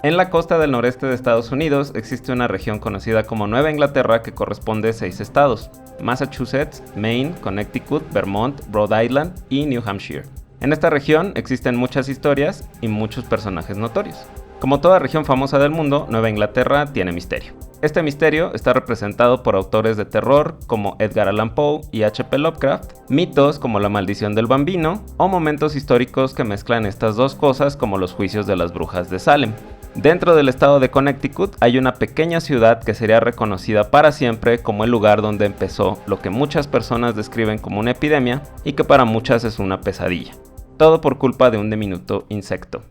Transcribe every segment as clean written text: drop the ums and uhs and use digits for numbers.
En la costa del noreste de Estados Unidos existe una región conocida como Nueva Inglaterra que corresponde a 6 estados: Massachusetts, Maine, Connecticut, Vermont, Rhode Island y New Hampshire. En esta región existen muchas historias y muchos personajes notorios. Como toda región famosa del mundo, Nueva Inglaterra tiene misterio. Este misterio está representado por autores de terror como Edgar Allan Poe y H.P. Lovecraft, mitos como la maldición del Bambino o momentos históricos que mezclan estas dos cosas como los juicios de las brujas de Salem. Dentro del estado de Connecticut hay una pequeña ciudad que sería reconocida para siempre como el lugar donde empezó lo que muchas personas describen como una epidemia y que para muchas es una pesadilla. Todo por culpa de un diminuto insecto.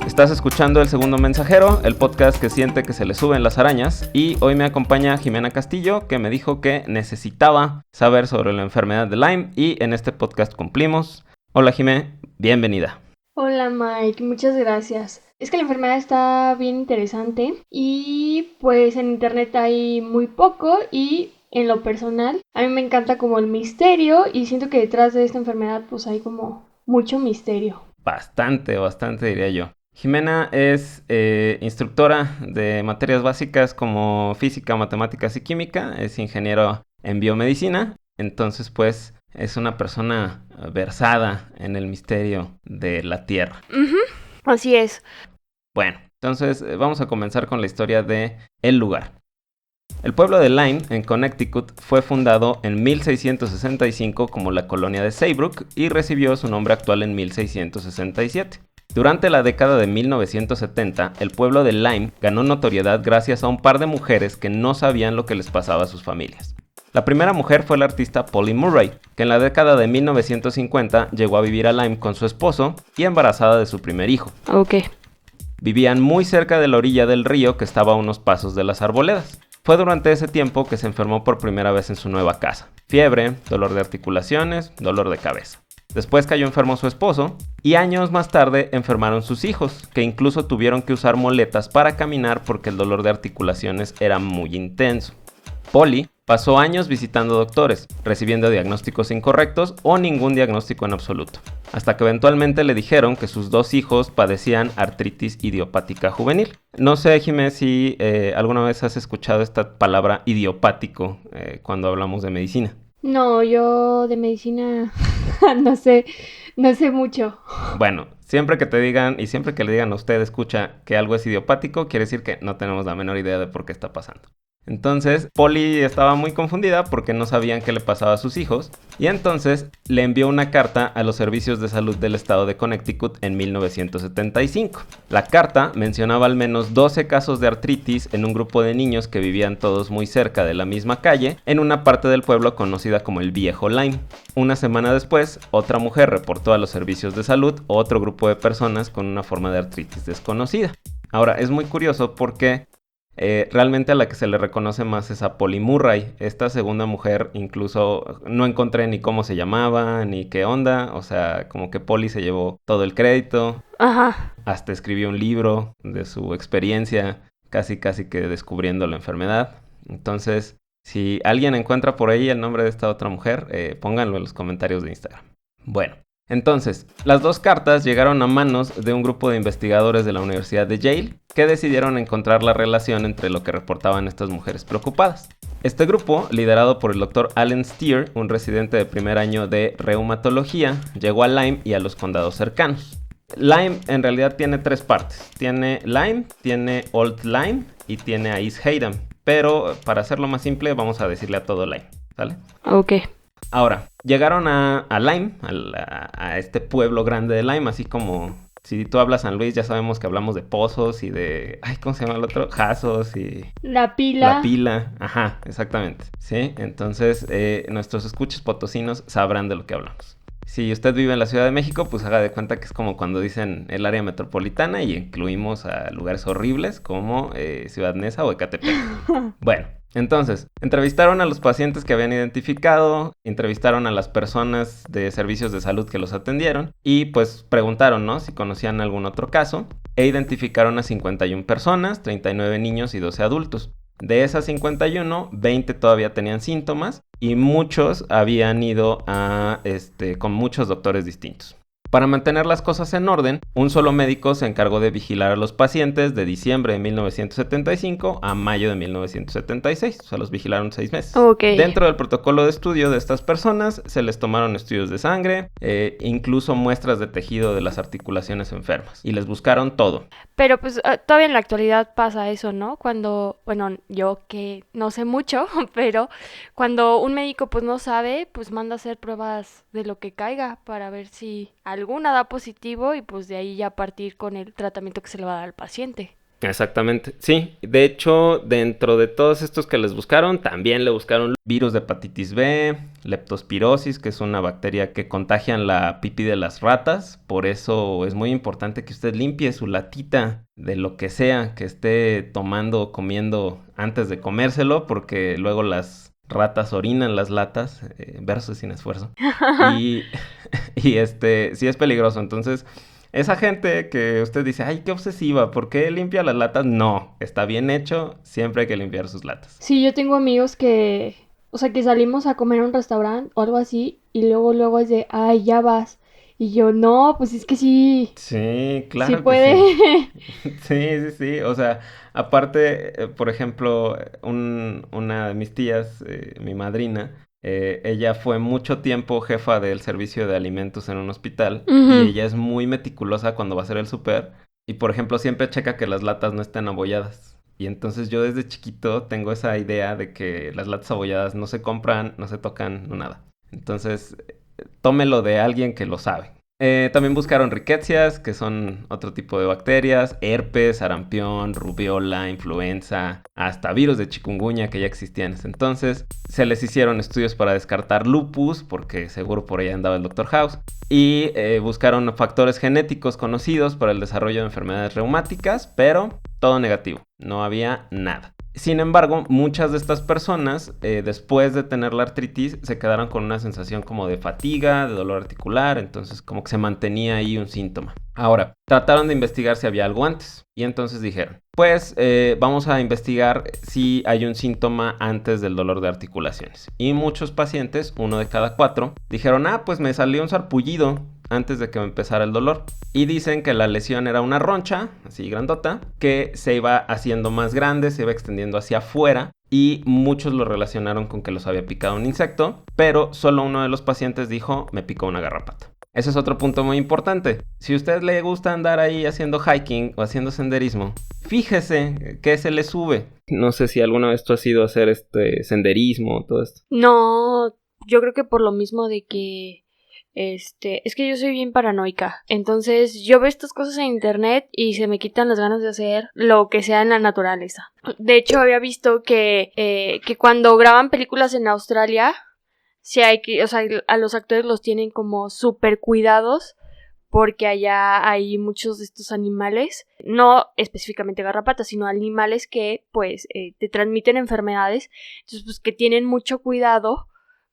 Estás escuchando El Segundo Mensajero, el podcast que siente que se le suben las arañas, y hoy me acompaña Jimena Castillo, que me dijo que necesitaba saber sobre la enfermedad de Lyme y en este podcast cumplimos. Hola Jimé, bienvenida. Hola Mike, muchas gracias. Es que la enfermedad está bien interesante y pues en internet hay muy poco y en lo personal a mí me encanta como el misterio y siento que detrás de esta enfermedad pues hay como mucho misterio. Bastante diría yo. Jimena es instructora de materias básicas como física, matemáticas y química, es ingeniero en biomedicina, entonces pues es una persona versada en el misterio de la Tierra. Así es. Bueno, entonces vamos a comenzar con la historia de el lugar. El pueblo de Lyme, en Connecticut, fue fundado en 1665 como la colonia de Saybrook y recibió su nombre actual en 1667. Durante la década de 1970, el pueblo de Lyme ganó notoriedad gracias a un par de mujeres que no sabían lo que les pasaba a sus familias. La primera mujer fue la artista Polly Murray, que en la década de 1950 llegó a vivir a Lyme con su esposo y embarazada de su primer hijo. Ok. Vivían muy cerca de la orilla del río que estaba a unos pasos de las arboledas. Fue durante ese tiempo que se enfermó por primera vez en su nueva casa. Fiebre, dolor de articulaciones, dolor de cabeza. Después cayó enfermo su esposo y años más tarde enfermaron sus hijos, que incluso tuvieron que usar muletas para caminar porque el dolor de articulaciones era muy intenso. Polly pasó años visitando doctores, recibiendo diagnósticos incorrectos o ningún diagnóstico en absoluto, hasta que eventualmente le dijeron que sus 2 hijos padecían artritis idiopática juvenil. No sé, Jimé, si alguna vez has escuchado esta palabra idiopático cuando hablamos de medicina. No, yo de medicina no sé mucho. Bueno, siempre que te digan y siempre que le digan a usted escucha que algo es idiopático, quiere decir que no tenemos la menor idea de por qué está pasando. Entonces, Polly estaba muy confundida porque no sabían qué le pasaba a sus hijos y entonces le envió una carta a los servicios de salud del estado de Connecticut en 1975. La carta mencionaba al menos 12 casos de artritis en un grupo de niños que vivían todos muy cerca de la misma calle en una parte del pueblo conocida como el Viejo Lyme. Una semana después, otra mujer reportó a los servicios de salud otro grupo de personas con una forma de artritis desconocida. Ahora, es muy curioso porque realmente a la que se le reconoce más es a Polly Murray. Esta segunda mujer incluso no encontré ni cómo se llamaba, ni qué onda. O sea, como que Polly se llevó todo el crédito. Ajá. Hasta escribió un libro de su experiencia, casi que descubriendo la enfermedad. Entonces, si alguien encuentra por ahí el nombre de esta otra mujer, pónganlo en los comentarios de Instagram. Bueno. Entonces, las 2 cartas llegaron a manos de un grupo de investigadores de la Universidad de Yale que decidieron encontrar la relación entre lo que reportaban estas mujeres preocupadas. Este grupo, liderado por el Dr. Allen Steer, un residente de primer año de reumatología, llegó a Lyme y a los condados cercanos. Lyme en realidad tiene 3 partes. Tiene Lyme, tiene Old Lyme y tiene a East Haddam. Pero para hacerlo más simple vamos a decirle a todo Lyme, ¿sale? Ok. Ahora, llegaron a Lyme, a este pueblo grande de Lyme, así como si tú hablas San Luis, ya sabemos que hablamos de pozos y de... Ay, ¿cómo se llama el otro? Jazos y... La pila. La pila, ajá, exactamente, ¿sí? Entonces, nuestros escuchas potosinos sabrán de lo que hablamos. Si usted vive en la Ciudad de México, pues haga de cuenta que es como cuando dicen el área metropolitana y incluimos a lugares horribles como Ciudad Neza o Ecatepec. Bueno, entonces, entrevistaron a los pacientes que habían identificado, entrevistaron a las personas de servicios de salud que los atendieron y pues preguntaron, ¿no?, si conocían algún otro caso e identificaron a 51 personas, 39 niños y 12 adultos. De esas 51, 20 todavía tenían síntomas y muchos habían ido con muchos doctores distintos. Para mantener las cosas en orden, un solo médico se encargó de vigilar a los pacientes de diciembre de 1975 a mayo de 1976. O sea, los vigilaron 6 meses. Okay. Dentro del protocolo de estudio de estas personas, se les tomaron estudios de sangre, incluso muestras de tejido de las articulaciones enfermas. Y les buscaron todo. Pero pues todavía en la actualidad pasa eso, ¿no? Cuando, bueno, yo que no sé mucho, pero cuando un médico pues no sabe, pues manda a hacer pruebas de lo que caiga para ver si alguna da positivo y pues de ahí ya partir con el tratamiento que se le va a dar al paciente. Exactamente, sí. De hecho, dentro de todos estos que les buscaron, también le buscaron virus de hepatitis B, leptospirosis, que es una bacteria que contagian la pipí de las ratas. Por eso es muy importante que usted limpie su latita de lo que sea que esté tomando o comiendo antes de comérselo, porque luego las ratas orinan las latas, verso sin esfuerzo. Y sí es peligroso, entonces... Esa gente que usted dice, ay, qué obsesiva, ¿por qué limpia las latas? No, está bien hecho, siempre hay que limpiar sus latas. Sí, yo tengo amigos que, o sea, que salimos a comer a un restaurante o algo así y luego es de, ay, ya vas. Y yo, no, pues es que sí. Sí, claro Sí que puede. sí. Sí. O sea, aparte, por ejemplo, una de mis tías, mi madrina, ella fue mucho tiempo jefa del servicio de alimentos en un hospital y ella es muy meticulosa cuando va a hacer el súper y, por ejemplo, siempre checa que las latas no estén abolladas. Y entonces yo desde chiquito tengo esa idea de que las latas abolladas no se compran, no se tocan, no nada. Entonces, tómelo de alguien que lo sabe. También buscaron riquecias, que son otro tipo de bacterias, herpes, sarampión, rubiola, influenza, hasta virus de chikungunya que ya existían en ese entonces. Se les hicieron estudios para descartar lupus, porque seguro por ahí andaba el Dr. House. Y buscaron factores genéticos conocidos para el desarrollo de enfermedades reumáticas, pero todo negativo, no había nada. Sin embargo, muchas de estas personas, después de tener la artritis, se quedaron con una sensación como de fatiga, de dolor articular, entonces como que se mantenía ahí un síntoma. Ahora, trataron de investigar si había algo antes, y entonces dijeron, pues vamos a investigar si hay un síntoma antes del dolor de articulaciones. Y muchos pacientes, 1 de cada 4, dijeron, pues me salió un sarpullido antes de que me empezara el dolor. Y dicen que la lesión era una roncha, así grandota, que se iba haciendo más grande, se iba extendiendo hacia afuera. Y muchos lo relacionaron con que los había picado un insecto, pero solo uno de los pacientes dijo, me picó una garrapata. Ese es otro punto muy importante. Si a usted le gusta andar ahí haciendo hiking o haciendo senderismo, fíjese que se le sube. No sé si alguna vez tú has ido a hacer senderismo, todo esto. No, yo creo que por lo mismo de que es que yo soy bien paranoica, entonces yo veo estas cosas en internet y se me quitan las ganas de hacer lo que sea en la naturaleza. De hecho, había visto que cuando graban películas en Australia, sí hay que, o sea, a los actores los tienen como súper cuidados porque allá hay muchos de estos animales, no específicamente garrapatas, sino animales que pues te transmiten enfermedades, entonces pues que tienen mucho cuidado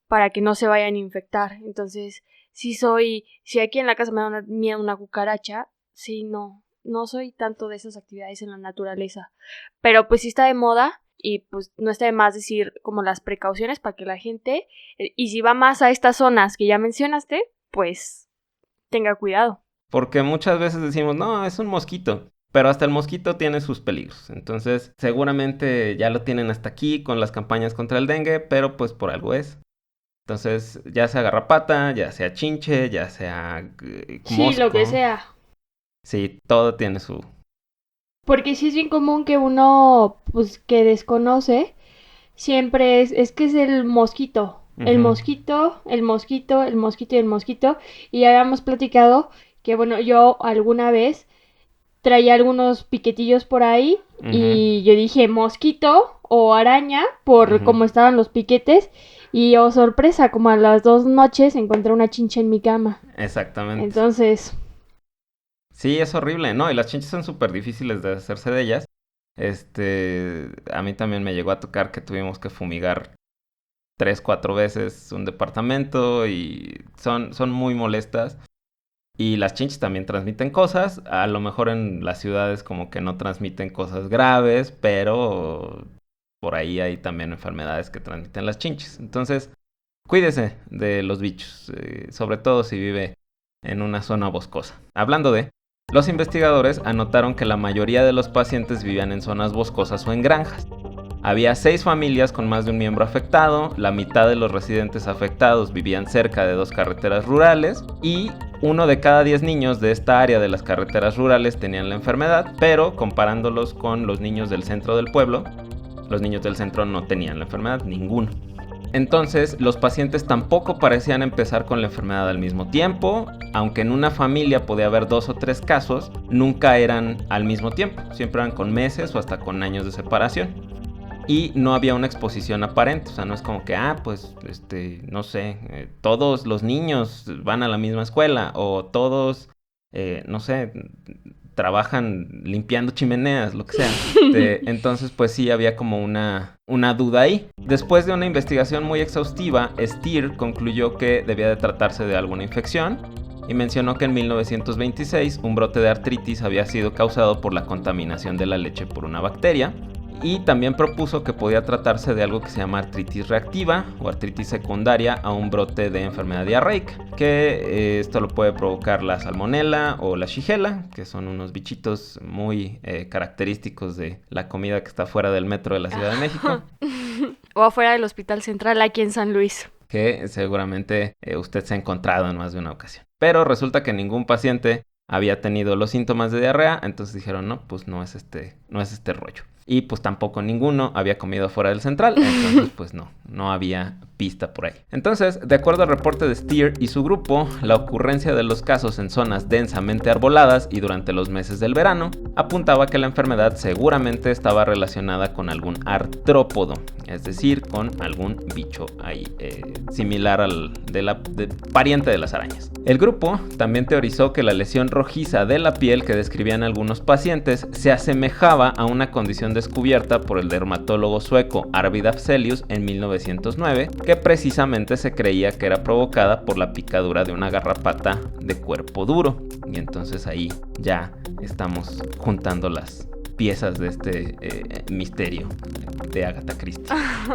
para que no se vayan a infectar. Entonces, si aquí en la casa me da miedo una cucaracha, sí, no soy tanto de esas actividades en la naturaleza. Pero pues sí está de moda y pues no está de más decir como las precauciones para que la gente, y si va más a estas zonas que ya mencionaste, pues tenga cuidado. Porque muchas veces decimos, no, es un mosquito. Pero hasta el mosquito tiene sus peligros. Entonces, seguramente ya lo tienen hasta aquí con las campañas contra el dengue, pero pues por algo es. Entonces, ya sea garrapata, ya sea chinche, ya sea mosco. Sí, lo que sea. Sí, todo tiene su... Porque sí es bien común que uno, pues, que desconoce, siempre es que es el mosquito. El mosquito, el mosquito, el mosquito y el mosquito. Y ya habíamos platicado que, bueno, yo alguna vez traía algunos piquetillos por ahí y yo dije mosquito o araña por cómo estaban los piquetes Y oh sorpresa, como a las 2 noches encontré una chinche en mi cama. Exactamente. Entonces, Sí, es horrible, ¿no? Y las chinches son súper difíciles de hacerse de ellas. A mí también me llegó a tocar que tuvimos que fumigar 3, 4 veces un departamento y son muy molestas. Y las chinches también transmiten cosas. A lo mejor en las ciudades como que no transmiten cosas graves, pero por ahí hay también enfermedades que transmiten las chinches. Entonces, cuídese de los bichos, sobre todo si vive en una zona boscosa. Hablando de, los investigadores anotaron que la mayoría de los pacientes vivían en zonas boscosas o en granjas. Había 6 familias con más de un miembro afectado, la mitad de los residentes afectados vivían cerca de 2 carreteras rurales y 1 de cada 10 niños de esta área de las carreteras rurales tenían la enfermedad, pero comparándolos con los niños del centro del pueblo, los niños del centro no tenían la enfermedad, ninguno. Entonces, los pacientes tampoco parecían empezar con la enfermedad al mismo tiempo, aunque en una familia podía haber 2 o 3 casos, nunca eran al mismo tiempo, siempre eran con meses o hasta con años de separación. Y no había una exposición aparente, o sea, no es como que, no sé, todos los niños van a la misma escuela o todos, no sé, trabajan limpiando chimeneas, lo que sea. Entonces, pues sí, había como una duda ahí. Después de una investigación muy exhaustiva, Stier concluyó que debía de tratarse de alguna infección y mencionó que en 1926 un brote de artritis había sido causado por la contaminación de la leche por una bacteria. Y también propuso que podía tratarse de algo que se llama artritis reactiva o artritis secundaria a un brote de enfermedad diarreica, que esto lo puede provocar la salmonela o la shigella, que son unos bichitos muy característicos de la comida que está fuera del metro de la Ciudad de México. O afuera del Hospital Central aquí en San Luis. Que seguramente usted se ha encontrado en más de una ocasión. Pero resulta que ningún paciente había tenido los síntomas de diarrea, entonces dijeron, no, pues no es este rollo. Y pues tampoco ninguno había comido fuera del central, entonces pues no había pista por ahí. Entonces, de acuerdo al reporte de Stier y su grupo, la ocurrencia de los casos en zonas densamente arboladas y durante los meses del verano apuntaba que la enfermedad seguramente estaba relacionada con algún artrópodo, es decir, con algún bicho ahí similar al pariente de las arañas. El grupo también teorizó que la lesión rojiza de la piel que describían algunos pacientes se asemejaba a una condición descubierta por el dermatólogo sueco Arvid Afzelius en 1909, que precisamente se creía que era provocada por la picadura de una garrapata de cuerpo duro. Y entonces ahí ya estamos juntando las piezas de este misterio de Agatha Christie.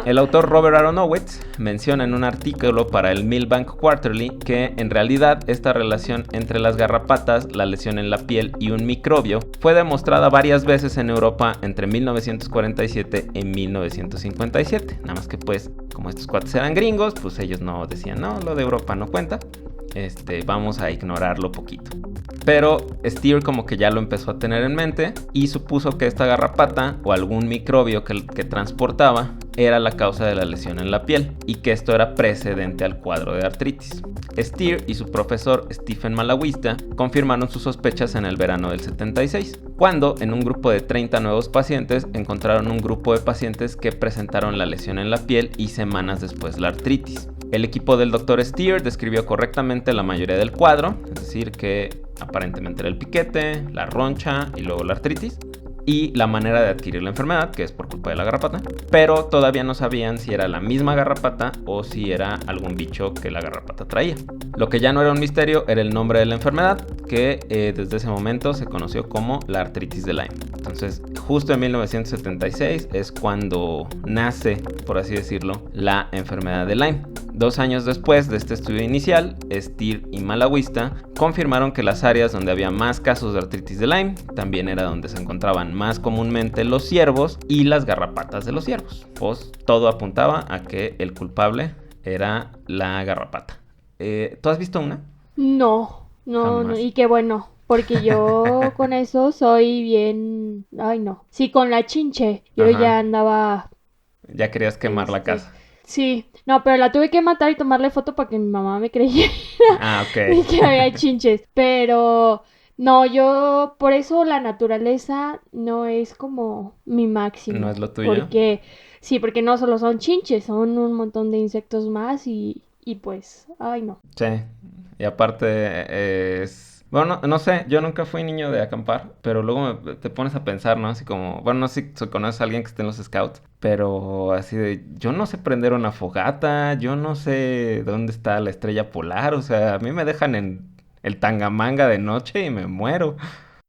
El autor Robert Aronowitz menciona en un artículo para el Milbank Quarterly que en realidad esta relación entre las garrapatas, la lesión en la piel y un microbio fue demostrada varias veces en Europa entre 1947 y 1957. Nada más que pues, como estos cuates eran gringos, pues ellos no decían, no, lo de Europa no cuenta. Vamos a ignorarlo poquito. Pero Stier como que ya lo empezó a tener en mente y supuso que esta garrapata o algún microbio que transportaba era la causa de la lesión en la piel y que esto era precedente al cuadro de artritis. Stier y su profesor Stephen Malawista confirmaron sus sospechas en el verano del 76, cuando en un grupo de 30 nuevos pacientes encontraron un grupo de pacientes que presentaron la lesión en la piel y semanas después la artritis. El equipo del Dr. Stier describió correctamente la mayoría del cuadro, es decir, que aparentemente era el piquete, la roncha y luego la artritis, y la manera de adquirir la enfermedad, que es por culpa de la garrapata, pero todavía no sabían si era la misma garrapata o si era algún bicho que la garrapata traía. Lo que ya no era un misterio era el nombre de la enfermedad, que desde ese momento se conoció como la artritis de Lyme. Entonces, justo en 1976 es cuando nace, por así decirlo, la enfermedad de Lyme. 2 años después de este estudio inicial, Stier y Malawista confirmaron que las áreas donde había más casos de artritis de Lyme también era donde se encontraban más comúnmente los ciervos y las garrapatas de los ciervos. Pues todo apuntaba a que el culpable era la garrapata. ¿Tú has visto una? No, y qué bueno, porque yo con eso soy bien... Ay, no. Sí, con la chinche, yo ya andaba... Ya querías quemar la casa. Sí, no, pero la tuve que matar y tomarle foto para que mi mamá me creyera ok. que había chinches. Pero no, yo por eso la naturaleza no es como mi máximo. ¿No es lo tuyo? Porque Sí, porque no solo son chinches, son un montón de insectos más y pues, ay no. Sí, y aparte es... Bueno, no sé, yo nunca fui niño de acampar, pero luego te pones a pensar, ¿no? Así como, bueno, no sé si conoces a alguien que esté en los scouts, pero así de, yo no sé prender una fogata, yo no sé dónde está la estrella polar, o sea, a mí me dejan en el Tangamanga de noche y me muero.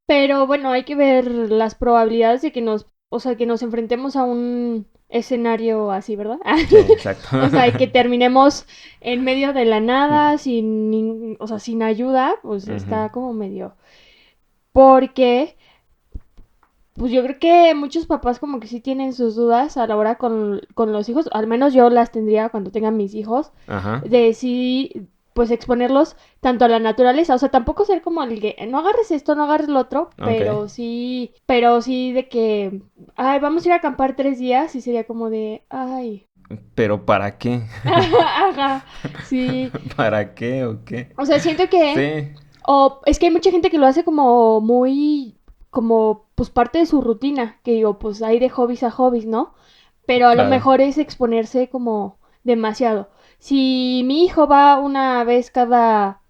Pero bueno, hay que ver las probabilidades de que o sea, que nos enfrentemos a un escenario así, ¿verdad? Sí, exacto. O sea, y que terminemos en medio de la nada, o sea, sin ayuda, pues Ujú. está como medio. Porque, pues yo creo que muchos papás como que sí tienen sus dudas a la hora con los hijos, al menos yo las tendría cuando tengan mis hijos, Ajá, de sí, pues exponerlos tanto a la naturaleza, o sea, tampoco ser como el que no agarres esto, no agarres lo otro, ok. pero sí de que, ay, vamos a ir a acampar 3 días y sería como de, ay, Pero ¿para qué? ajá, sí, ¿Para qué o qué? o sea, siento que, Sí, o es que hay mucha gente que lo hace como muy, como pues parte de su rutina, que digo, pues hay de hobbies a hobbies, ¿no? Pero a lo claro. mejor es exponerse como demasiado. Si mi hijo va una vez cada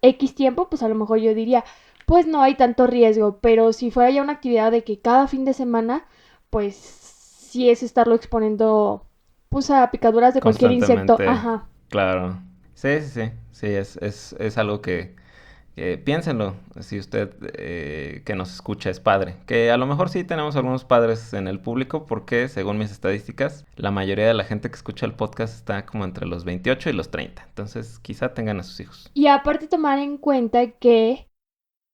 X tiempo, pues a lo mejor yo diría, pues no hay tanto riesgo, pero si fuera ya una actividad de que cada fin de semana, pues sí es estarlo exponiendo pues a picaduras de cualquier insecto, Constantemente, ajá. claro. Sí, sí, sí. Sí, es algo que piénsenlo, si usted que nos escucha es padre. Que a lo mejor sí tenemos algunos padres en el público porque, según mis estadísticas, la mayoría de la gente que escucha el podcast está como entre los 28 y los 30. Entonces, quizá tengan a sus hijos. Y aparte tomar en cuenta que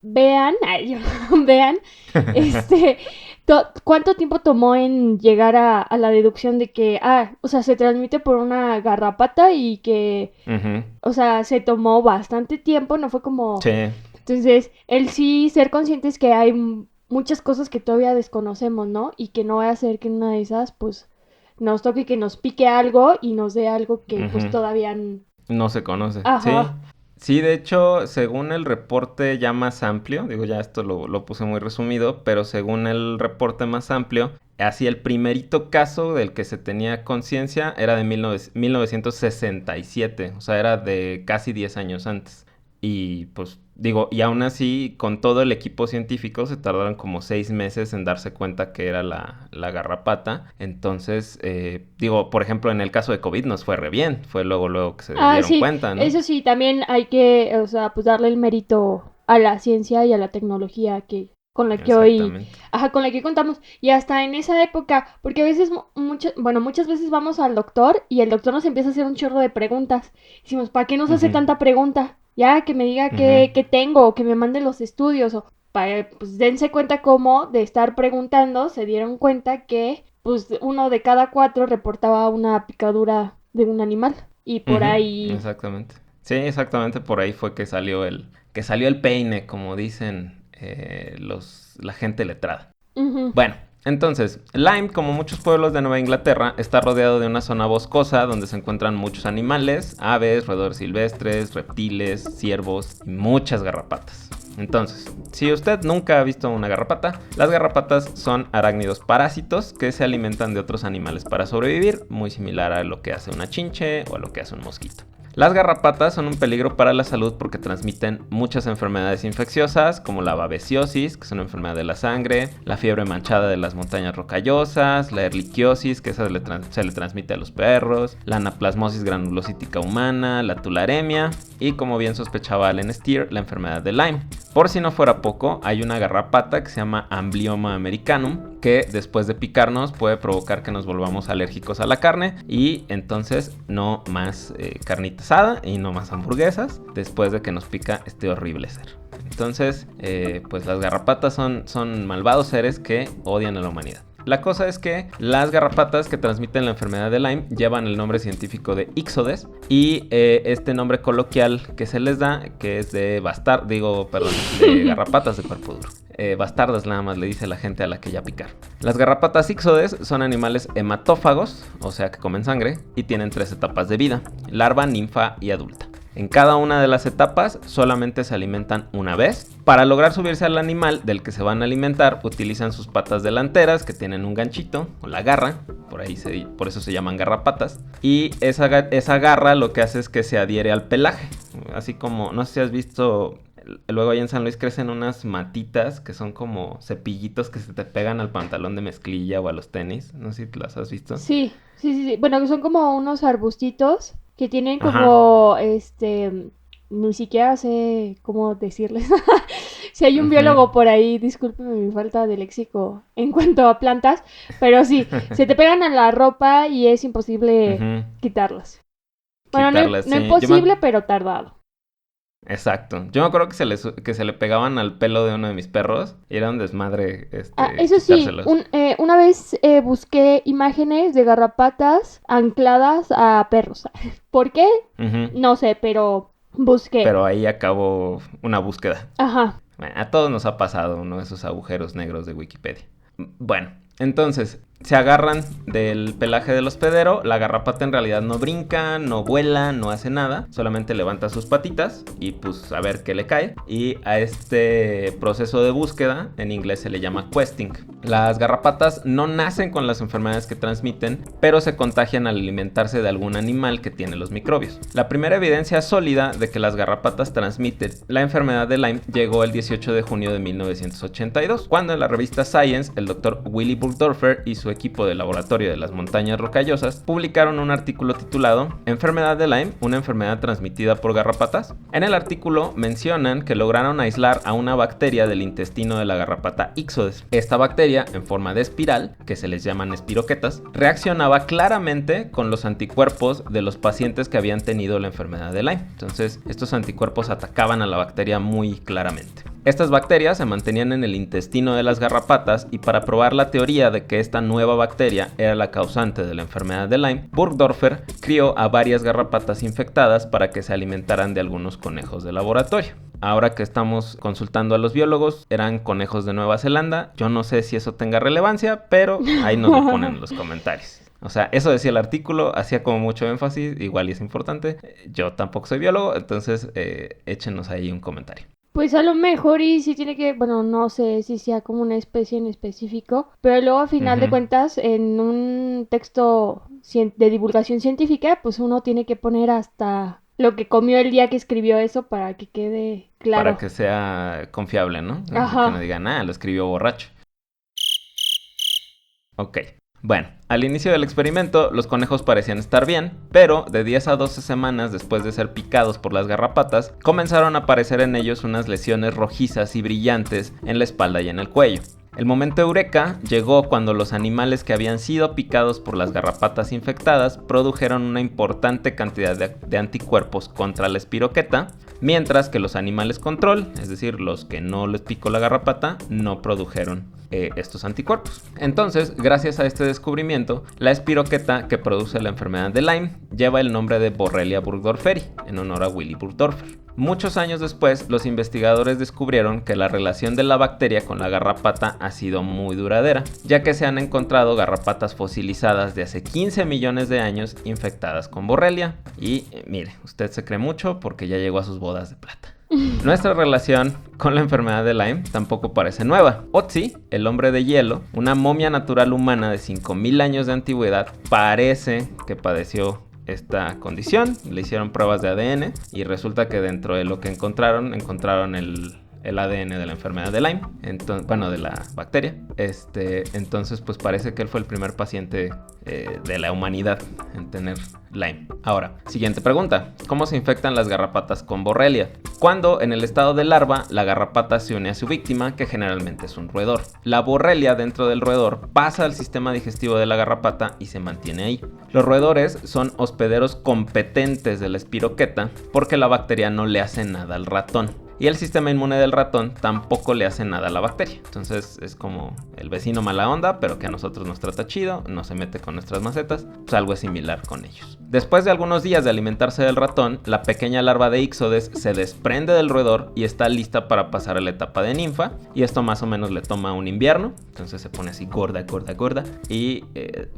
vean, ay, vean, este, cuánto tiempo tomó en llegar a la deducción de que, o sea, se transmite por una garrapata y que, Ujú. o sea, se tomó bastante tiempo, no fue como. Sí, Entonces, el sí ser conscientes que hay muchas cosas que todavía desconocemos, ¿no? Y que no va a ser que en una de esas, pues, nos toque que nos pique algo y nos dé algo que, pues, ujú. todavía. No se conoce. Sí. Ajá. Sí, de hecho, según el reporte ya más amplio, digo, ya esto lo puse muy resumido, pero según el reporte más amplio, así el primerito caso del que se tenía conciencia era de 1967, o sea, era de casi 10 años antes. Y pues digo, y aún así, con todo el equipo científico se tardaron como 6 meses en darse cuenta que era la garrapata. Entonces, digo, por ejemplo, en el caso de COVID nos fue re bien, fue luego que se dieron Sí, cuenta, ¿no? eso sí, también hay que, o sea, pues darle el mérito a la ciencia y a la tecnología que con la que hoy, Exactamente. ajá, con la que contamos. Y hasta en esa época, porque a veces, bueno, muchas veces vamos al doctor y el doctor nos empieza a hacer un chorro de preguntas. Decimos, ¿para qué nos hace Ujú, tanta pregunta? Ya, que me diga ujú. qué tengo, o que me mande los estudios, o pues dense cuenta cómo de estar preguntando se dieron cuenta que, pues, uno de cada 4 reportaba una picadura de un animal. Y por Ujú, ahí. exactamente. Sí, exactamente por ahí fue que salió el peine, como dicen la gente letrada. Ujú. Bueno, entonces, Lyme, como muchos pueblos de Nueva Inglaterra, está rodeado de una zona boscosa donde se encuentran muchos animales, aves, roedores silvestres, reptiles, ciervos y muchas garrapatas. Entonces, si usted nunca ha visto una garrapata, las garrapatas son arácnidos parásitos que se alimentan de otros animales para sobrevivir, muy similar a lo que hace una chinche o a lo que hace un mosquito. Las garrapatas son un peligro para la salud porque transmiten muchas enfermedades infecciosas como la babesiosis, que es una enfermedad de la sangre, la fiebre manchada de las montañas rocallosas, la erliquiosis, que esa se le transmite a los perros, la anaplasmosis granulocítica humana, la tularemia y, como bien sospechaba Allen Steer, la enfermedad de Lyme. Por si no fuera poco, hay una garrapata que se llama Amblyomma americanum, que después de picarnos puede provocar que nos volvamos alérgicos a la carne y entonces no más carnita asada y no más hamburguesas después de que nos pica este horrible ser. Entonces, pues las garrapatas son malvados seres que odian a la humanidad. La cosa es que las garrapatas que transmiten la enfermedad de Lyme llevan el nombre científico de Ixodes y este nombre coloquial que se les da, que es de de garrapatas de cuerpo duro. Bastardas nada más le dice la gente a la que ya picar. Las garrapatas Ixodes son animales hematófagos, o sea que comen sangre, y tienen 3 etapas de vida: larva, ninfa y adulta. En cada una de las etapas solamente se alimentan una vez. Para lograr subirse al animal del que se van a alimentar, utilizan sus patas delanteras que tienen un ganchito o la garra, por eso se llaman garrapatas. Y esa garra lo que hace es que se adhiere al pelaje. Así como, no sé si has visto, luego ahí en San Luis crecen unas matitas que son como cepillitos que se te pegan al pantalón de mezclilla o a los tenis. No sé si las has visto. Sí, sí, sí, sí. Bueno, que son como unos arbustitos que tienen Ajá. como, ni siquiera sé cómo decirles. Si hay un Ujú. biólogo por ahí, discúlpeme mi falta de léxico en cuanto a plantas, pero sí, se te pegan a la ropa y es imposible Ujú. quitarlas. Bueno, Quitarlas, no sí. imposible, pero tardado. Exacto. Yo me acuerdo que se le pegaban al pelo de uno de mis perros y era un desmadre, Ah, eso sí, quitárselos. una vez busqué imágenes de garrapatas ancladas a perros. ¿Por qué? Ujú. No sé, pero busqué. Pero ahí acabó una búsqueda. Ajá. Bueno, a todos nos ha pasado uno de esos agujeros negros de Wikipedia. Bueno, entonces se agarran del pelaje del hospedero. La garrapata en realidad no brinca, no vuela, no hace nada. Solamente levanta sus patitas y pues a ver qué le cae. Y a este proceso de búsqueda en inglés se le llama questing. Las garrapatas no nacen con las enfermedades que transmiten, pero se contagian al alimentarse de algún animal que tiene los microbios. La primera evidencia sólida de que las garrapatas transmiten la enfermedad de Lyme llegó el 18 de junio de 1982, cuando en la revista Science el doctor Willy Burgdorfer y su equipo de laboratorio de las montañas rocallosas publicaron un artículo titulado Enfermedad de Lyme, una enfermedad transmitida por garrapatas. En el artículo mencionan que lograron aislar a una bacteria del intestino de la garrapata Ixodes. Esta bacteria, en forma de espiral, que se les llaman espiroquetas, reaccionaba claramente con los anticuerpos de los pacientes que habían tenido la enfermedad de Lyme. Entonces, estos anticuerpos atacaban a la bacteria muy claramente. Estas bacterias se mantenían en el intestino de las garrapatas y para probar la teoría de que esta nueva bacteria era la causante de la enfermedad de Lyme, Burgdorfer crió a varias garrapatas infectadas para que se alimentaran de algunos conejos de laboratorio. Ahora que estamos consultando a los biólogos, eran conejos de Nueva Zelanda. Yo no sé si eso tenga relevancia, pero ahí nos lo ponen en los comentarios. O sea, eso decía el artículo, hacía como mucho énfasis, igual y es importante. Yo tampoco soy biólogo, entonces échenos ahí un comentario. Pues a lo mejor y si tiene que, bueno, no sé si sea como una especie en específico, pero luego a final de Ujú. cuentas en un texto de divulgación científica, pues uno tiene que poner hasta lo que comió el día que escribió eso para que quede Para claro. que sea confiable, ¿no? Que no Ajá. digan, lo escribió borracho. Ok. Bueno, al inicio del experimento los conejos parecían estar bien, pero de 10 a 12 semanas después de ser picados por las garrapatas, comenzaron a aparecer en ellos unas lesiones rojizas y brillantes en la espalda y en el cuello. El momento eureka llegó cuando los animales que habían sido picados por las garrapatas infectadas produjeron una importante cantidad de anticuerpos contra la espiroqueta, mientras que los animales control, es decir, los que no les picó la garrapata, no produjeron estos anticuerpos. Entonces, gracias a este descubrimiento, la espiroqueta que produce la enfermedad de Lyme lleva el nombre de Borrelia burgdorferi, en honor a Willy Burgdorfer. Muchos años después, los investigadores descubrieron que la relación de la bacteria con la garrapata ha sido muy duradera, ya que se han encontrado garrapatas fosilizadas de hace 15 millones de años infectadas con Borrelia. Y mire, usted se cree mucho porque ya llegó a sus bodas de plata. Nuestra relación con la enfermedad de Lyme tampoco parece nueva. Otzi, el hombre de hielo, una momia natural humana de 5000 años de antigüedad, parece que padeció esta condición. Le hicieron pruebas de ADN y resulta que dentro de lo que encontraron el ADN de la enfermedad de Lyme, de la bacteria. Entonces, pues parece que él fue el primer paciente de la humanidad en tener Lyme. Ahora, siguiente pregunta. ¿Cómo se infectan las garrapatas con Borrelia? Cuando en el estado de larva, la garrapata se une a su víctima, que generalmente es un roedor. La Borrelia dentro del roedor pasa al sistema digestivo de la garrapata y se mantiene ahí. Los roedores son hospederos competentes de la espiroqueta porque la bacteria no le hace nada al ratón. y el sistema inmune del ratón tampoco le hace nada a la bacteria. Entonces es como el vecino mala onda, pero que a nosotros nos trata chido, no se mete con nuestras macetas, pues algo es similar con ellos. Después de algunos días de alimentarse del ratón, la pequeña larva de Ixodes se desprende del roedor y está lista para pasar a la etapa de ninfa, y esto más o menos le toma un invierno, entonces se pone así gorda, y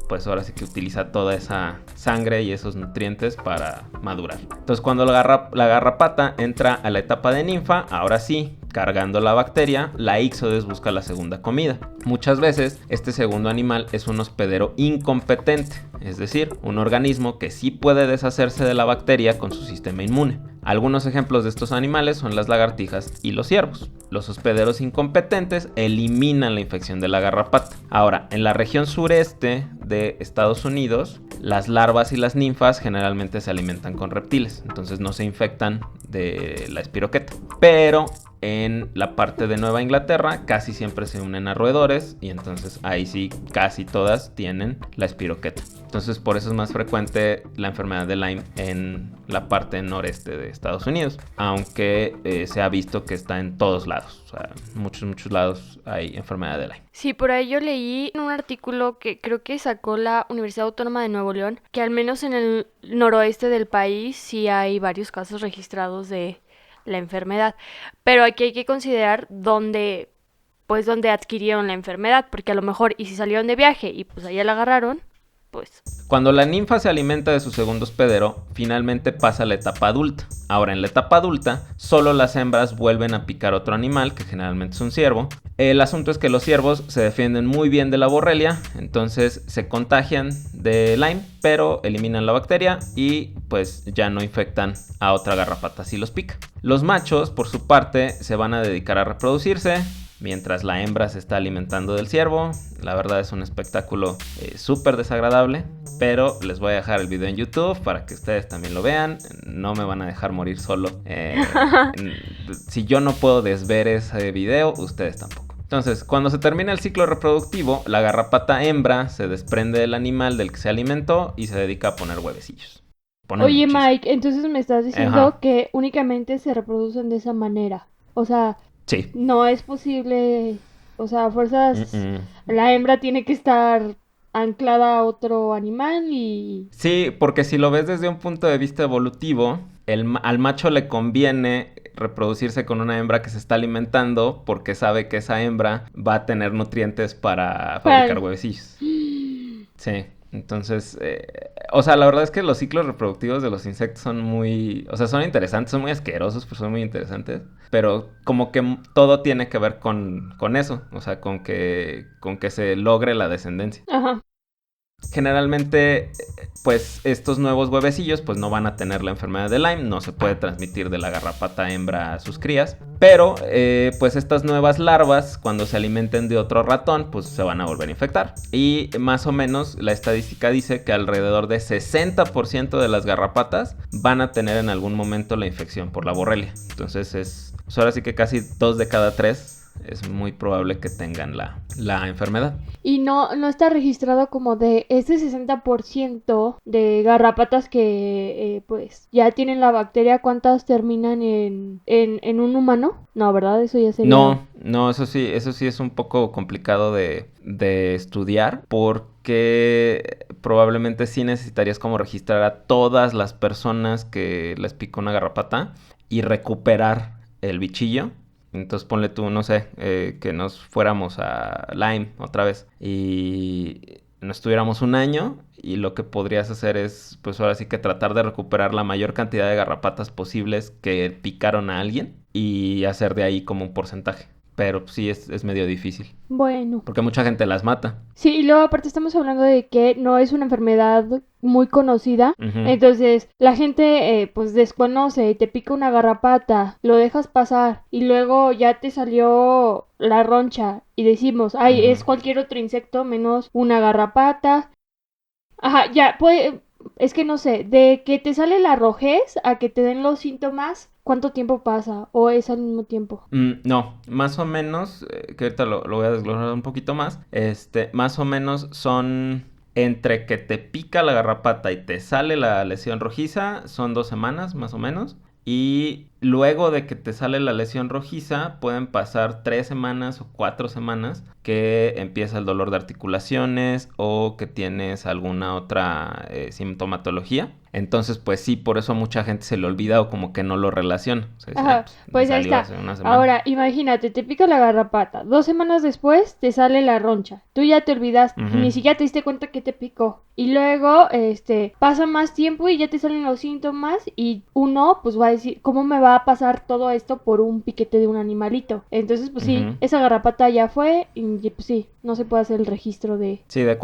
pues ahora sí que utiliza toda esa sangre y esos nutrientes para madurar. Entonces cuando la garrapata entra a la etapa de ninfa, ahora sí, cargando la bacteria, la Ixodes busca la segunda comida. Muchas veces este segundo animal es un hospedero incompetente, es decir, un organismo que sí puede deshacerse de la bacteria con su sistema inmune. Algunos ejemplos de estos animales son las lagartijas y los ciervos. Los hospederos incompetentes eliminan la infección de la garrapata. Ahora, en la región sureste de Estados Unidos, las larvas y las ninfas generalmente se alimentan con reptiles, entonces no se infectan de la espiroqueta. Pero en la parte de Nueva Inglaterra casi siempre se unen a roedores, y entonces ahí sí casi todas tienen la espiroqueta. Entonces por eso es más frecuente la enfermedad de Lyme en la parte noreste de Estados Unidos, aunque se ha visto que está en todos lados. O sea, muchos lados hay enfermedad de Lyme. Sí, por ahí yo leí en un artículo que creo que sacó la Universidad Autónoma de Nuevo León, que al menos en el noroeste del país sí hay varios casos registrados de la enfermedad. Pero aquí hay que considerar dónde adquirieron la enfermedad, porque a lo mejor, y si salieron de viaje y pues allá la agarraron, pues... Cuando la ninfa se alimenta de su segundo hospedero, finalmente pasa a la etapa adulta. Ahora, en la etapa adulta, solo las hembras vuelven a picar otro animal, que generalmente es un ciervo. El asunto es que los ciervos se defienden muy bien de la borrelia, entonces se contagian de Lyme, pero eliminan la bacteria y pues ya no infectan a otra garrapata si los pica. Los machos, por su parte, se van a dedicar a reproducirse, mientras la hembra se está alimentando del ciervo. La verdad es un espectáculo súper desagradable, pero les voy a dejar el video en YouTube para que ustedes también lo vean. No me van a dejar morir solo. Si yo no puedo desver ese video, ustedes tampoco. Entonces, cuando se termina el ciclo reproductivo, la garrapata hembra se desprende del animal del que se alimentó y se dedica a poner huevecillos. Oye, Mike, entonces me estás diciendo que únicamente se reproducen de esa manera. O sea, sí. No es posible, o sea, a fuerzas, la hembra tiene que estar anclada a otro animal y... Sí, porque si lo ves desde un punto de vista evolutivo, al macho le conviene reproducirse con una hembra que se está alimentando porque sabe que esa hembra va a tener nutrientes para fabricar huevecillos. Sí. Entonces, o sea, la verdad es que los ciclos reproductivos de los insectos son muy... O sea, son interesantes, son muy asquerosos, pero son muy interesantes. Pero como que todo tiene que ver con eso. O sea, con que se logre la descendencia. Ajá. Generalmente, pues estos nuevos huevecillos pues no van a tener la enfermedad de Lyme, no se puede transmitir de la garrapata hembra a sus crías, pero pues estas nuevas larvas cuando se alimenten de otro ratón pues se van a volver a infectar, y más o menos la estadística dice que alrededor de 60% de las garrapatas van a tener en algún momento la infección por la borrelia. Entonces pues ahora sí que casi 2 de cada 3 es muy probable que tengan la enfermedad. Y no está registrado como de ese 60% de garrapatas que pues ya tienen la bacteria, ¿cuántas terminan en un humano? No, ¿verdad? Eso ya sería... No, eso sí es un poco complicado de estudiar, porque probablemente sí necesitarías como registrar a todas las personas que les picó una garrapata y recuperar el bichillo. Entonces ponle tú, no sé, que nos fuéramos a Lyme otra vez y nos tuviéramos un año, y lo que podrías hacer es, pues ahora sí que tratar de recuperar la mayor cantidad de garrapatas posibles que picaron a alguien y hacer de ahí como un porcentaje. Pero sí es medio difícil. Bueno. Porque mucha gente las mata. Sí, y luego aparte estamos hablando de que no es una enfermedad muy conocida. Entonces la gente pues desconoce y te pica una garrapata, lo dejas pasar y luego ya te salió la roncha y decimos, ay, es cualquier otro insecto menos una garrapata. Ajá, ya, pues, es que no sé, de que te sale la rojez a que te den los síntomas, ¿cuánto tiempo pasa? ¿O es al mismo tiempo? No, más o menos, que ahorita lo voy a desglosar un poquito más, más o menos son entre que te pica la garrapata y te sale la lesión rojiza, son 2 semanas más o menos. Y luego de que te sale la lesión rojiza, pueden pasar 3 semanas o 4 semanas que empieza el dolor de articulaciones o que tienes alguna otra sintomatología. Entonces, pues sí, por eso a mucha gente se le olvida o como que no lo relaciona. O sea, Ajá, pues ahí está. Ahora, imagínate, te pica la garrapata. 2 semanas después te sale la roncha. Tú ya te olvidaste, ni siquiera te diste cuenta que te picó. Y luego, pasa más tiempo y ya te salen los síntomas y uno, pues va a decir, ¿cómo me va a pasar todo esto por un piquete de un animalito? Entonces, pues sí, esa garrapata ya fue y pues sí, no se puede hacer el registro de... Sí, de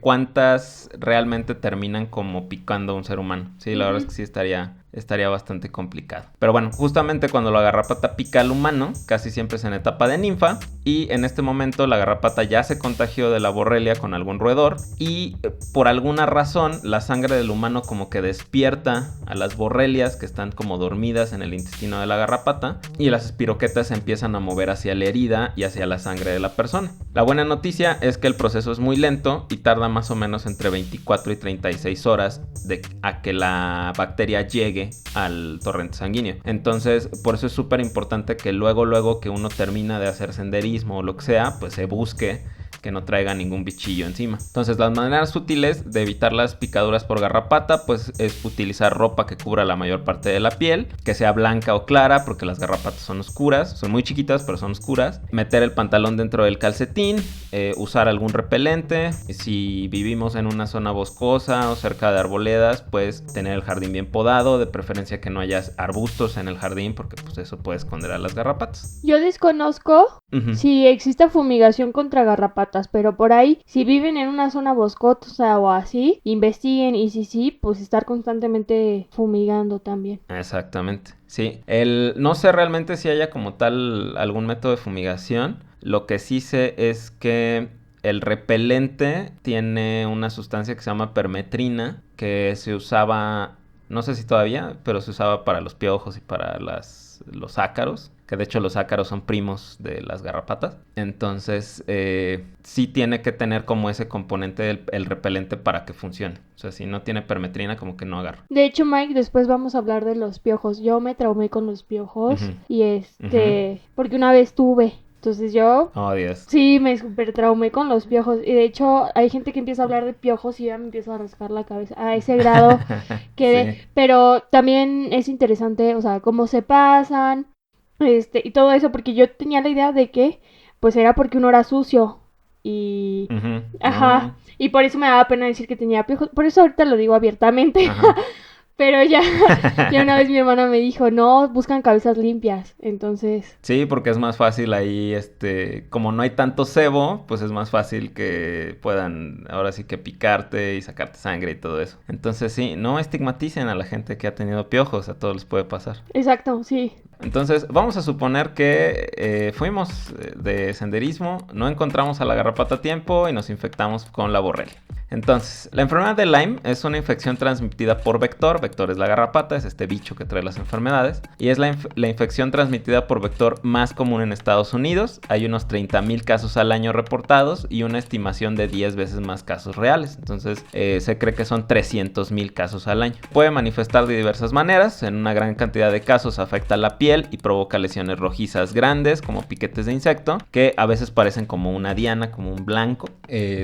cuántas realmente terminan como picando a un ser humano. Sí, la verdad es que sí estaría bastante complicado. Pero bueno, justamente cuando la garrapata pica al humano, casi siempre es en etapa de ninfa, y en este momento la garrapata ya se contagió de la borrelia con algún roedor, y por alguna razón la sangre del humano como que despierta a las borrelias que están como dormidas en el intestino de la garrapata, y las espiroquetas se empiezan a mover hacia la herida y hacia la sangre de la persona. La buena noticia es que el proceso es muy lento y tarda más o menos entre 24 y 36 horas a que la bacteria llegue al torrente sanguíneo. Entonces, por eso es súper importante que luego que uno termina de hacer senderismo o lo que sea, pues se busque que no traiga ningún bichillo encima. Entonces, las maneras útiles de evitar las picaduras por garrapata, pues es utilizar ropa que cubra la mayor parte de la piel, que sea blanca o clara, porque las garrapatas son oscuras, son muy chiquitas, pero son oscuras. Meter el pantalón dentro del calcetín, usar algún repelente. Si vivimos en una zona boscosa o cerca de arboledas, pues tener el jardín bien podado, de preferencia que no haya arbustos en el jardín, porque pues eso puede esconder a las garrapatas. Yo desconozco si existe fumigación contra garrapatas, pero por ahí, si viven en una zona boscosa o así, investiguen y si sí, pues estar constantemente fumigando también. Exactamente, sí. No sé realmente si haya como tal algún método de fumigación. Lo que sí sé es que el repelente tiene una sustancia que se llama permetrina, que se usaba, no sé si todavía, pero se usaba para los piojos y para los ácaros, que de hecho los ácaros son primos de las garrapatas. Entonces, sí tiene que tener como ese componente el repelente para que funcione. O sea, si no tiene permetrina, como que no agarra. De hecho, Mike, después vamos a hablar de los piojos. Yo me traumé con los piojos y porque una vez tuve. Entonces yo... Oh, Dios. Sí, me super traumé con los piojos. Y de hecho, hay gente que empieza a hablar de piojos y ya me empieza a rascar la cabeza. A ese grado quedé. Sí. Pero también es interesante, o sea, cómo se pasan, y todo eso. Porque yo tenía la idea de que, pues, era porque uno era sucio. Y... Ajá. Y por eso me daba pena decir que tenía piojos. Por eso ahorita lo digo abiertamente. Pero ya una vez mi hermana me dijo, no, buscan cabezas limpias, entonces... Sí, porque es más fácil ahí, como no hay tanto sebo, pues es más fácil que puedan, ahora sí que picarte y sacarte sangre y todo eso. Entonces sí, no estigmaticen a la gente que ha tenido piojos, a todos les puede pasar. Exacto, sí. Entonces, vamos a suponer que fuimos de senderismo, no encontramos a la garrapata a tiempo y nos infectamos con la borrelia. Entonces, la enfermedad de Lyme es una infección transmitida por vector. Vector es la garrapata, es este bicho que trae las enfermedades. Y es la infección transmitida por vector más común en Estados Unidos. Hay unos 30,000 casos al año reportados y una estimación de 10 veces más casos reales. Entonces, se cree que son 300,000 casos al año. Puede manifestar de diversas maneras. En una gran cantidad de casos afecta la piel y provoca lesiones rojizas grandes, como piquetes de insecto, que a veces parecen como una diana, como un blanco.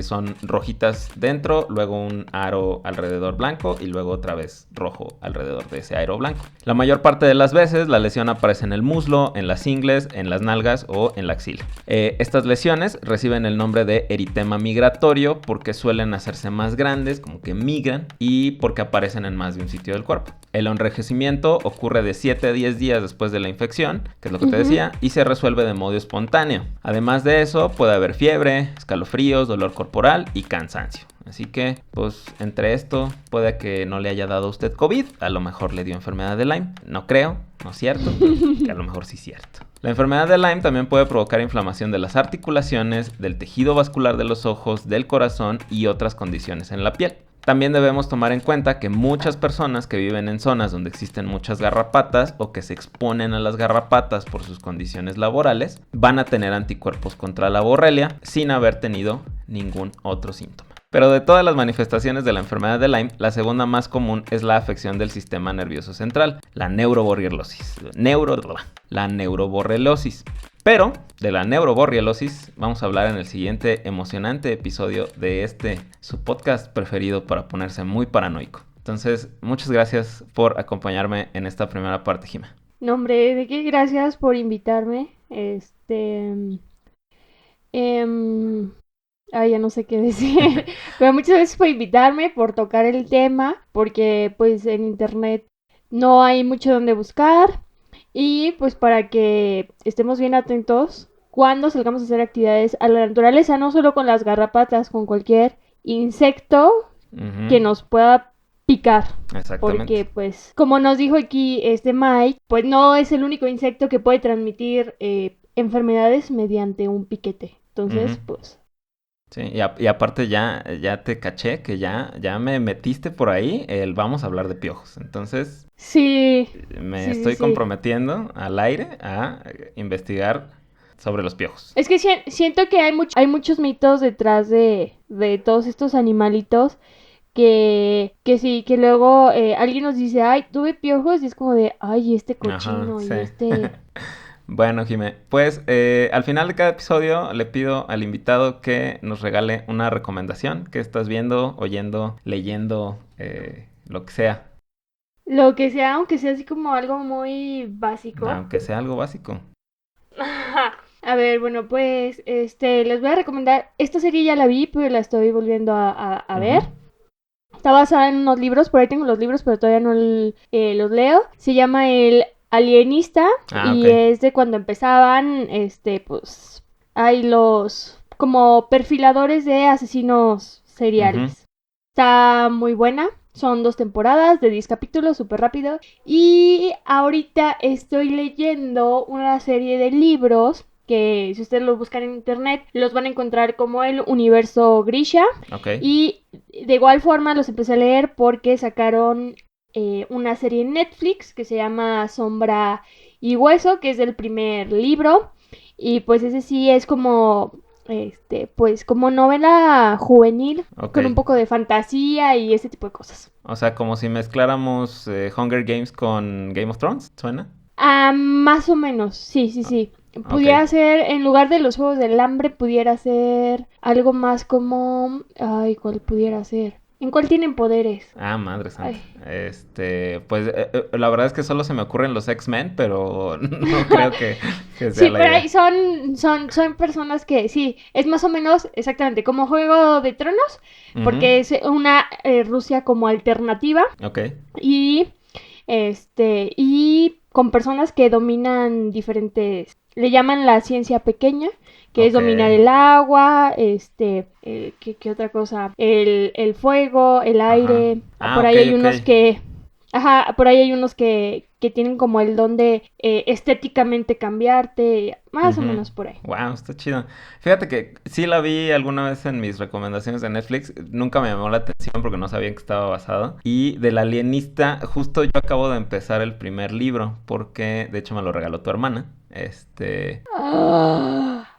Son rojitas dentro, luego un aro alrededor blanco y luego otra vez rojo alrededor de ese aro blanco. La mayor parte de las veces la lesión aparece en el muslo, en las ingles, en las nalgas o en la axila. Estas lesiones reciben el nombre de eritema migratorio porque suelen hacerse más grandes, como que migran, y porque aparecen en más de un sitio del cuerpo. El enrojecimiento ocurre de 7 a 10 días después de la infección, que es lo que te decía, y se resuelve de modo espontáneo. Además de eso, puede haber fiebre, escalofríos, dolor corporal y cansancio. Así que, pues, entre esto, puede que no le haya dado a usted COVID, a lo mejor le dio enfermedad de Lyme. No creo, no es cierto, que a lo mejor sí es cierto. La enfermedad de Lyme también puede provocar inflamación de las articulaciones, del tejido vascular de los ojos, del corazón y otras condiciones en la piel. También debemos tomar en cuenta que muchas personas que viven en zonas donde existen muchas garrapatas o que se exponen a las garrapatas por sus condiciones laborales van a tener anticuerpos contra la borrelia sin haber tenido ningún otro síntoma. Pero de todas las manifestaciones de la enfermedad de Lyme, la segunda más común es la afección del sistema nervioso central, la neuroborreliosis. La neuroborreliosis. Pero de la neuroborreliosis vamos a hablar en el siguiente emocionante episodio de su podcast preferido para ponerse muy paranoico. Entonces, muchas gracias por acompañarme en esta primera parte, Jimena. No, hombre, de qué gracias por invitarme. Ya no sé qué decir. Pero muchas gracias por invitarme, por tocar el tema, porque pues en internet no hay mucho donde buscar. Y pues para que estemos bien atentos cuando salgamos a hacer actividades a la naturaleza, no solo con las garrapatas, con cualquier insecto que nos pueda picar. Exactamente. Porque pues, como nos dijo aquí Mike, pues no es el único insecto que puede transmitir enfermedades mediante un piquete. Entonces, pues... Sí, y aparte ya te caché que ya me metiste por ahí vamos a hablar de piojos. Entonces, sí, me estoy comprometiendo al aire a investigar sobre los piojos. Es que siento que hay muchos mitos detrás de todos estos animalitos que sí, que luego alguien nos dice, ay, tuve piojos y es como de, ay, este cochino. Ajá, y sí. este... Bueno, Jimé, pues al final de cada episodio le pido al invitado que nos regale una recomendación que estás viendo, oyendo, leyendo, lo que sea. Lo que sea, aunque sea así como algo muy básico. Aunque sea algo básico. A ver, bueno, pues les voy a recomendar, esta serie ya la vi, pero la estoy volviendo a ver. Está basada en unos libros, por ahí tengo los libros, pero todavía no los leo. Se llama El Alienista y es de cuando empezaban, pues hay los como perfiladores de asesinos seriales. Está muy buena, son 2 temporadas de 10 capítulos, súper rápido. Y ahorita estoy leyendo una serie de libros que si ustedes lo buscan en internet los van a encontrar como el universo Grisha. Y de igual forma los empecé a leer porque sacaron una serie en Netflix que se llama Sombra y Hueso, que es del primer libro. Y pues ese sí es como pues como novela juvenil, con un poco de fantasía y ese tipo de cosas. O sea, como si mezcláramos Hunger Games con Game of Thrones, ¿suena? Más o menos, sí. Pudiera ser, en lugar de los Juegos del Hambre, pudiera ser algo más como... Ay, ¿cuál pudiera ser? ¿En cuál tienen poderes? Madre santa. Pues la verdad es que solo se me ocurren los X-Men, pero no creo que sea sí, la pero idea. ahí son personas que, sí, es más o menos exactamente como Juego de Tronos, porque es una Rusia como alternativa. Y con personas que dominan diferentes, le llaman la ciencia pequeña, que es dominar el agua, ¿qué otra cosa? El fuego, el aire. Por ahí hay unos que... por ahí hay unos que tienen como el don de estéticamente cambiarte, más o menos por ahí. Wow, está chido. Fíjate que sí la vi alguna vez en mis recomendaciones de Netflix, nunca me llamó la atención porque no sabía en qué estaba basado. Y del Alienista, justo yo acabo de empezar el primer libro, porque de hecho me lo regaló tu hermana.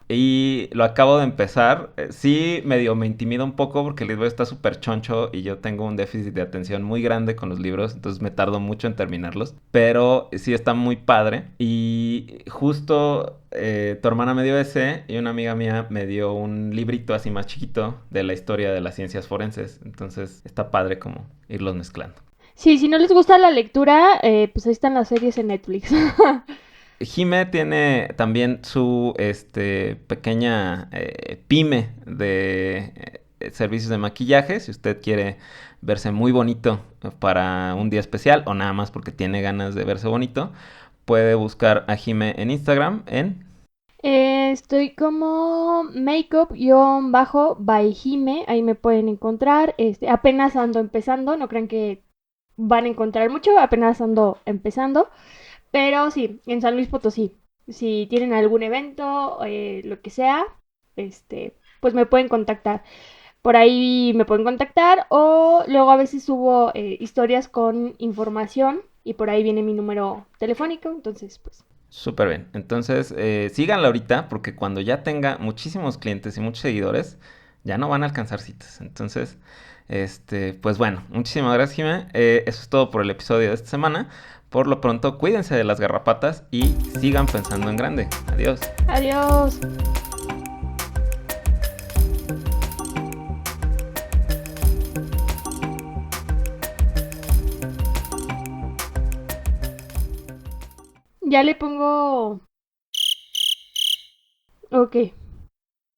Y lo acabo de empezar. Sí, medio me intimida un poco porque el libro está súper choncho y yo tengo un déficit de atención muy grande con los libros, entonces me tardo mucho en terminarlos. Pero sí está muy padre. Y justo tu hermana me dio ese y una amiga mía me dio un librito así más chiquito de la historia de las ciencias forenses. Entonces está padre como irlos mezclando. Sí, si no les gusta la lectura, pues ahí están las series en Netflix. Jime tiene también su pequeña pyme de servicios de maquillaje. Si usted quiere verse muy bonito para un día especial o nada más porque tiene ganas de verse bonito, puede buscar a Jime en Instagram estoy como makeup-by Jime, ahí me pueden encontrar. Apenas ando empezando, no crean que van a encontrar mucho, apenas ando empezando. Pero sí, en San Luis Potosí. Si tienen algún evento, lo que sea, pues me pueden contactar. Por ahí me pueden contactar o luego a veces subo historias con información y por ahí viene mi número telefónico, entonces pues... Súper bien. Entonces, síganla ahorita porque cuando ya tenga muchísimos clientes y muchos seguidores, ya no van a alcanzar citas. Entonces, pues bueno, muchísimas gracias, Jimé. Eso es todo por el episodio de esta semana. Por lo pronto, cuídense de las garrapatas y sigan pensando en grande. Adiós. Adiós. Ya le pongo... Ok.